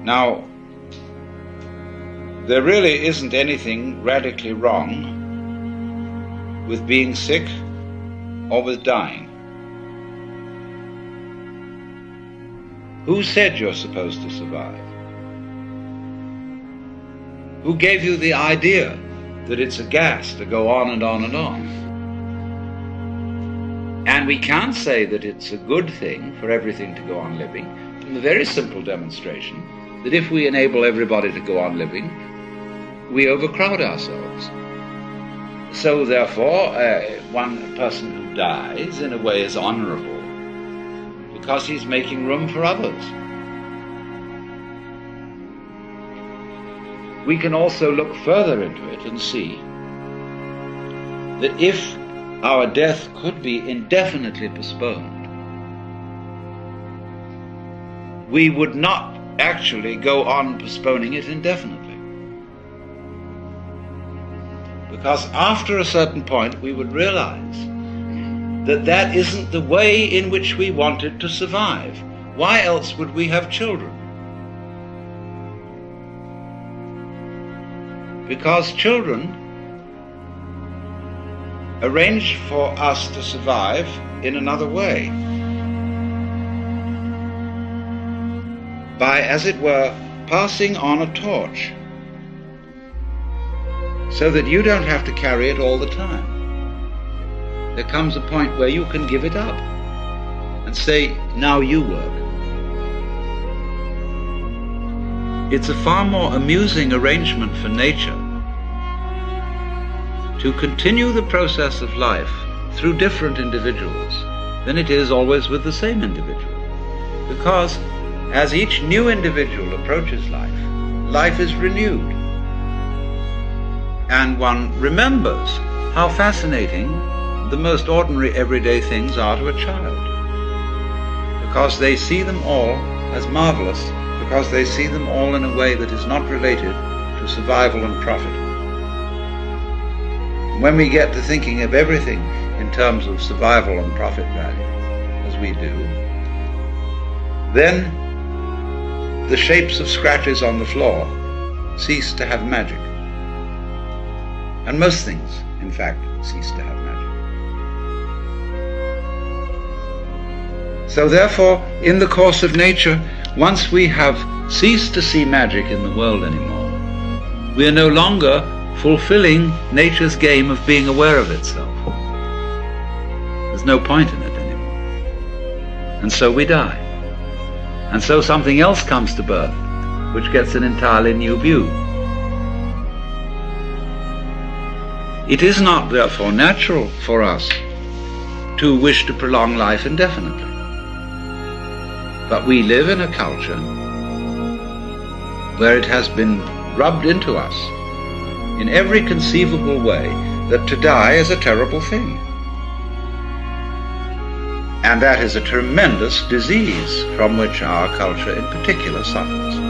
Now, there really isn't anything radically wrong with being sick or with dying. Who said you're supposed to survive? Who gave you the idea that it's a gas to go on and on and on? And we can't say that it's a good thing for everything to go on living from the very simple demonstration that if we enable everybody to go on living, we overcrowd ourselves. So therefore, one person who dies in a way is honorable because he's making room for others. We can also look further into it and see that if our death could be indefinitely postponed, we would not actually go on postponing it indefinitely. Because after a certain point we would realize that that isn't the way in which we wanted to survive. Why else would we have children? Because children arrange for us to survive in another way. By, as it were, passing on a torch, so that you don't have to carry it all the time. There comes a point where you can give it up and say, now you work. It's a far more amusing arrangement for nature to continue the process of life through different individuals than it is always with the same individual. Because as each new individual approaches life, life is renewed. And one remembers how fascinating the most ordinary everyday things are to a child. Because they see them all as marvelous, because they see them all in a way that is not related to survival and profit. When we get to thinking of everything in terms of survival and profit value, as we do, then the shapes of scratches on the floor cease to have magic. And most things, in fact, cease to have magic. So therefore, in the course of nature, once we have ceased to see magic in the world anymore, we are no longer fulfilling nature's game of being aware of itself. There's no point in it anymore. And so we die. And so something else comes to birth, which gets an entirely new view. It is not, therefore, natural for us to wish to prolong life indefinitely. But we live in a culture where it has been rubbed into us in every conceivable way that to die is a terrible thing. And that is a tremendous disease from which our culture in particular suffers.